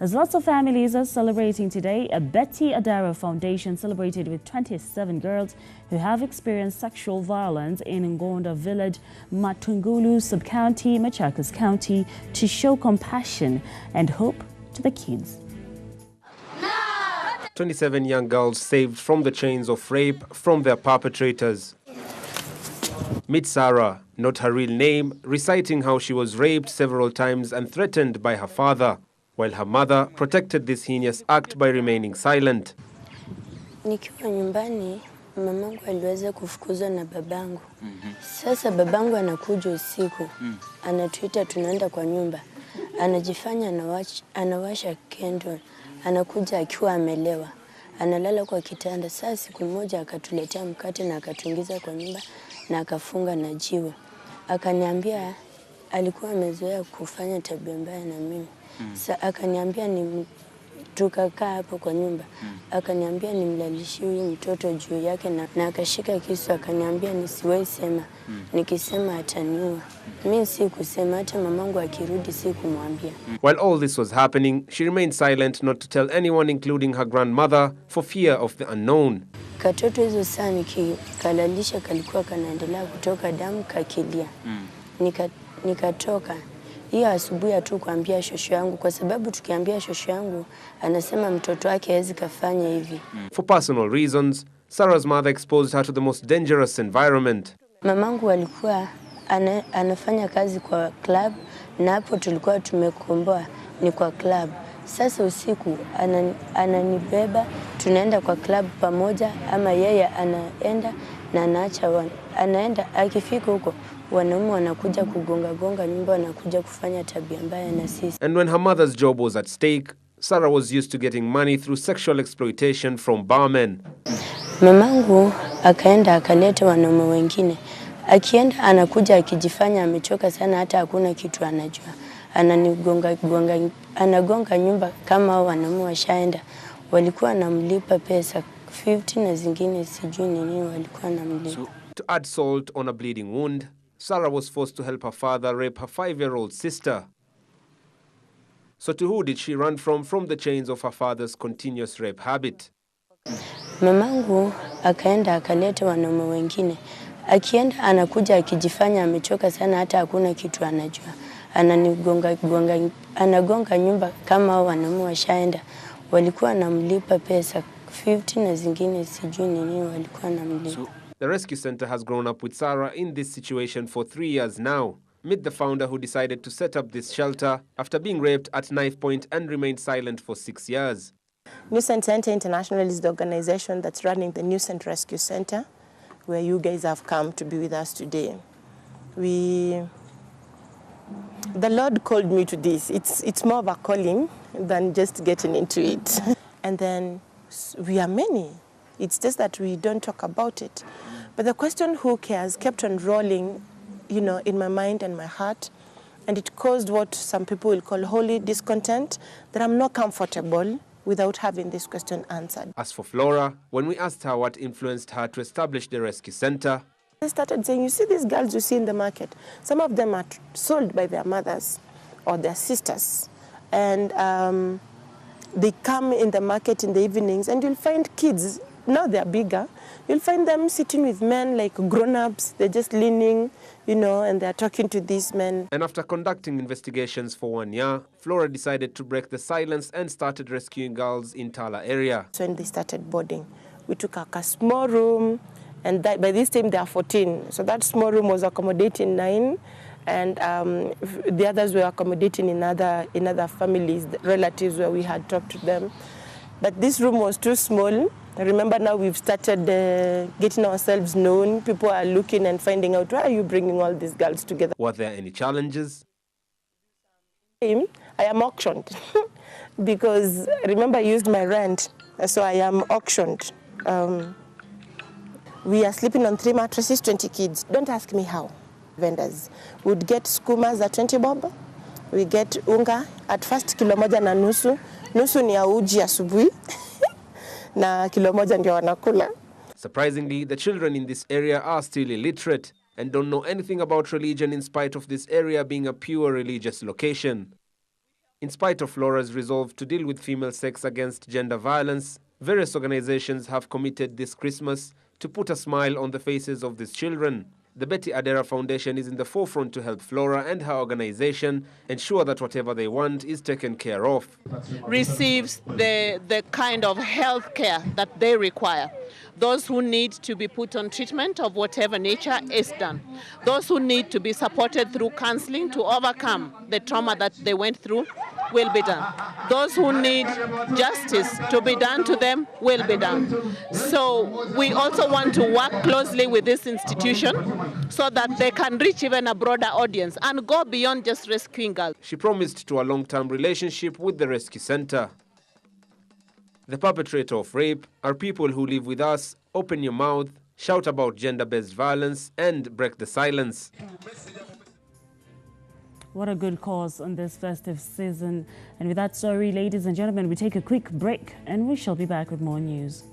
As lots of families are celebrating today, a Betty Adera Foundation celebrated with 27 girls who have experienced sexual violence in Ngonda Village, Matungulu Sub-County, Machakos County, to show compassion and hope to the kids. 27 young girls saved from the chains of rape from their perpetrators. Meet Sarah, not her real name, reciting how she was raped several times and threatened by her father, while her mother protected this heinous act by remaining silent. Nikiwa nyumbani, mamangu aliweza kufukuzwa na babangu. Sasa babangu anakuja usiku, anatuita tunaenda kwa nyumba. Anajifanya anawasha candle, anakuja akiwa amelewa. Analala kwa kitanda. Sasa siku moja akatuletea mkate na akatuingiza kwa nyumba na akafunga na jiwe. Akaniambia alikuwa amezoea kufanya tabia mbaya na mimi. Sasa akaniambia tukakaa hapo kwa nyumba. Akaniambia nimlalishie huyu mtoto juu yake na akashika kisu akaniambia nisiwahi sema. Nikisema ataniua. Mimi sikusema, hata mamangu akirudi sikumwambia. While all this was happening, she remained silent not to tell anyone, including her grandmother, for fear of the unknown. Katoto hizo saa nikikalalisha kalikuwa kanaendelea kutoka damu kakilia. Nikatoka. Hiyo asubuhi tu kuambia shosho yangu, kwa sababu tukiambia shosho yangu anasema mtoto wake hawezi kafanya hivi. For personal reasons, Sarah's mother exposed her to the most dangerous environment. Mamangu alikuwa anafanya kazi kwa club na hapo tulikuwa tumekomboa ni kwa club. Sasa usiku ananibeba tunaenda kwa club pamoja, ama yeye anaenda na anaenda akifika huko wanaume wanakuja kugonga nyumba, wanakuja kufanya tabia mbaya na sisi. And when her mother's job was at stake, Sarah was used to getting money through sexual exploitation from barmen. Mamangu akaenda akaleta wanaume wengine. Akienda anakuja akijifanya amechoka sana, hata hakuna kitu anajua. Anagonga nyumba kama wanaume washaenda. Walikuwa namlipa pesa 50 na zingine sijui nini walikuwa namlipa. So, to add salt on a bleeding wound, Sarah was forced to help her father rape her 5-year-old sister. So to who did she run from the chains of her father's continuous rape habit? Mamangu akaenda akaleta wanaume wengine. Akienda anakuja akijifanya amechoka sana, hata hakuna kitu anajua. Anagonga nyumba kama wanaume washaenda. Walikuwa namlipa pesa 50 na zingine sijui nini walikuwa namlipa. So, the rescue center has grown up with Sarah in this situation for 3 years now. Meet the founder who decided to set up this shelter after being raped at knife point and remained silent for 6 years. Newcent Center International is the organization that's running the Newcent Rescue Center, where you guys have come to be with us today. The Lord called me to this. It's more of a calling than just getting into it. And then we are many. It's just that we don't talk about it. But the question, who cares, kept on rolling, in my mind and my heart. And it caused what some people will call holy discontent, that I'm not comfortable without having this question answered. As for Flora, when we asked her what influenced her to establish the rescue center, I started saying, you see these girls you see in the market, some of them are sold by their mothers or their sisters. And they come in the market in the evenings, and you'll find kids, now they're bigger, you'll find them sitting with men like grown-ups. They're just leaning, and they're talking to these men. And after conducting investigations for 1 year, Flora decided to break the silence and started rescuing girls in Tala area. So when they started boarding, we took a small room, and by this time they are 14. So that small room was accommodating 9, and the others were accommodating in other families, relatives where we had talked to them. But this room was too small. Remember, now we've started getting ourselves known. People are looking and finding out, why are you bringing all these girls together? Were there any challenges? I am auctioned because, remember, I used my rent, so I am auctioned. We are sleeping on 3 mattresses, 20 kids. Don't ask me how. Vendors would get skumas at 20 bob. We get unga at first kilo moja na nusu. Nusu ni ya uji asubuhi. Na kilo moja ndio wanakula. Surprisingly, the children in this area are still illiterate and don't know anything about religion in spite of this area being a pure religious location. In spite of Flora's resolve to deal with female sex against gender violence, various organizations have committed this Christmas to put a smile on the faces of these children. The Betty Adera Foundation is in the forefront to help Flora and her organization ensure that whatever they want is taken care of. Receives the kind of health care that they require. Those who need to be put on treatment of whatever nature is done. Those who need to be supported through counseling to overcome the trauma that they went through will be done. Those who need justice to be done to them will be done. So we also want to work closely with this institution so that they can reach even a broader audience and go beyond just rescuing girls. She promised to a long-term relationship with the rescue center. The perpetrator of rape are people who live with us, open your mouth, shout about gender-based violence, and break the silence. What a good cause on this festive season. And with that story, ladies and gentlemen, we take a quick break and we shall be back with more news.